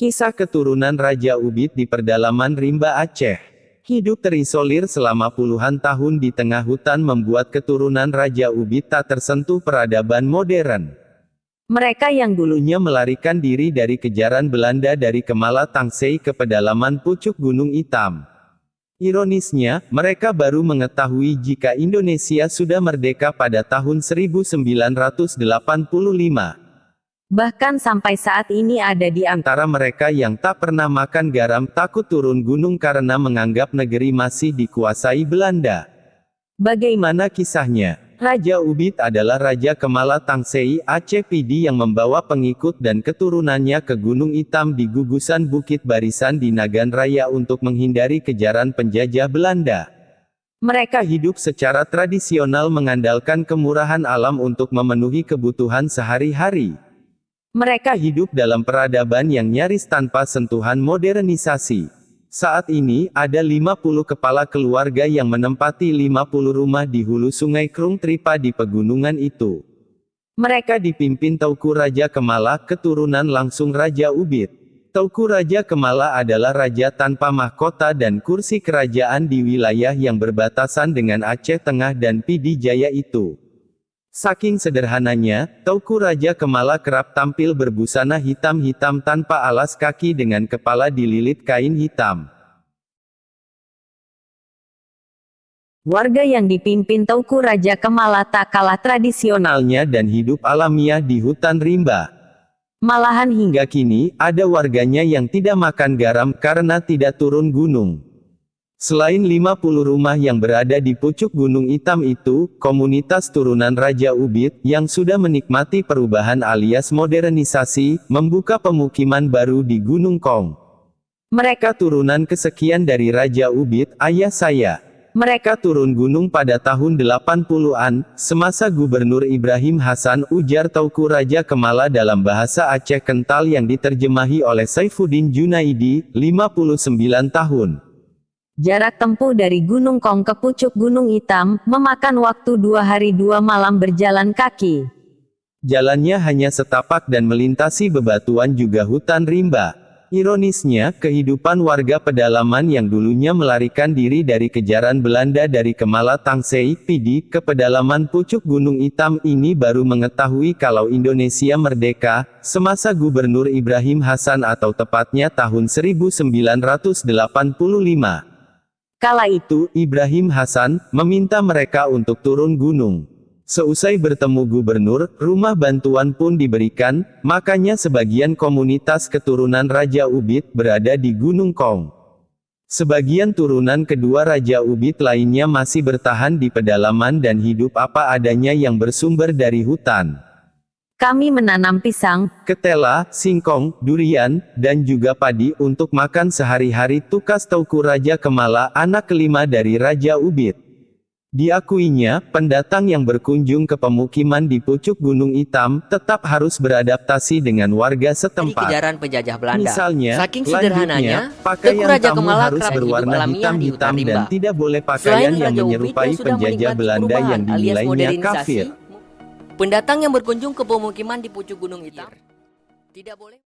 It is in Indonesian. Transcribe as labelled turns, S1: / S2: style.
S1: Kisah keturunan Raja Ubid di pedalaman Rimba Aceh. Hidup terisolir selama puluhan tahun di tengah hutan membuat keturunan Raja Ubid tak tersentuh peradaban modern. Mereka yang dulunya melarikan diri dari kejaran Belanda dari Kemala Tangsei ke pedalaman pucuk Gunung Hitam. Ironisnya, mereka baru mengetahui jika Indonesia sudah merdeka pada tahun 1985. Bahkan sampai saat ini ada di antara mereka yang tak pernah makan garam takut turun gunung karena menganggap negeri masih dikuasai Belanda. Bagaimana kisahnya? Raja Ubid adalah Raja Kemala Tangsei Aceh Pidi yang membawa pengikut dan keturunannya ke Gunung Hitam di gugusan Bukit Barisan di Nagan Raya untuk menghindari kejaran penjajah Belanda. Mereka hidup secara tradisional mengandalkan kemurahan alam untuk memenuhi kebutuhan sehari-hari. Mereka hidup dalam peradaban yang nyaris tanpa sentuhan modernisasi. Saat ini, ada 50 kepala keluarga yang menempati 50 rumah di hulu Sungai Krung Tripa di pegunungan itu. Mereka dipimpin Teuku Raja Kemala, keturunan langsung Raja Ubid. Teuku Raja Kemala adalah raja tanpa mahkota dan kursi kerajaan di wilayah yang berbatasan dengan Aceh Tengah dan Pidi Jaya itu. Saking sederhananya, Teuku Raja Kemala kerap tampil berbusana hitam-hitam tanpa alas kaki dengan kepala dililit kain hitam. Warga yang dipimpin Teuku Raja Kemala tak kalah tradisionalnya dan hidup alamiah di hutan rimba. Malahan hingga kini, ada warganya yang tidak makan garam karena tidak turun gunung. Selain 50 rumah yang berada di pucuk Gunung Hitam itu, komunitas turunan Raja Ubid, yang sudah menikmati perubahan alias modernisasi, membuka pemukiman baru di Gunung Kong. Mereka turunan kesekian dari Raja Ubid, ayah saya. Mereka turun gunung pada tahun 80-an, semasa Gubernur Ibrahim Hasan, ujar Teuku Raja Kemala dalam bahasa Aceh kental yang diterjemahi oleh Saifuddin Junaidi, 59 tahun. Jarak tempuh dari Gunung Kong ke pucuk Gunung Hitam, memakan waktu 2 hari 2 malam berjalan kaki. Jalannya hanya setapak dan melintasi bebatuan juga hutan rimba. Ironisnya, kehidupan warga pedalaman yang dulunya melarikan diri dari kejaran Belanda dari Kemala Tangsei, Pidi, ke pedalaman pucuk Gunung Hitam ini baru mengetahui kalau Indonesia merdeka, semasa Gubernur Ibrahim Hasan atau tepatnya tahun 1985. Kala itu, Ibrahim Hasan meminta mereka untuk turun gunung. Seusai bertemu gubernur, rumah bantuan pun diberikan, makanya sebagian komunitas keturunan Raja Ubid berada di Gunung Kong. Sebagian turunan kedua Raja Ubid lainnya masih bertahan di pedalaman dan hidup apa adanya yang bersumber dari hutan. Kami menanam pisang, ketela, singkong, durian, dan juga padi untuk makan sehari-hari, tukas Teuku Raja Kemala, anak kelima dari Raja Ubid. Diakuinya, pendatang yang berkunjung ke pemukiman di pucuk Gunung Hitam, tetap harus beradaptasi dengan warga setempat.
S2: Kejaran penjajah Belanda.
S1: Misalnya,
S2: saking sederhananya,
S1: pakaian
S2: Raja
S1: tamu
S2: Kemala
S1: harus berwarna hitam-hitam dan tidak boleh
S2: Selain
S1: pakaian yang
S2: Raja Ubid
S1: menyerupai
S2: sudah
S1: penjajah
S2: menikmati
S1: Belanda yang
S2: perubahan alias
S1: dinilainya
S2: modernisasi,
S1: kafir.
S2: pendatang yang berkunjung ke pemukiman di pucuk Gunung Hitam tidak boleh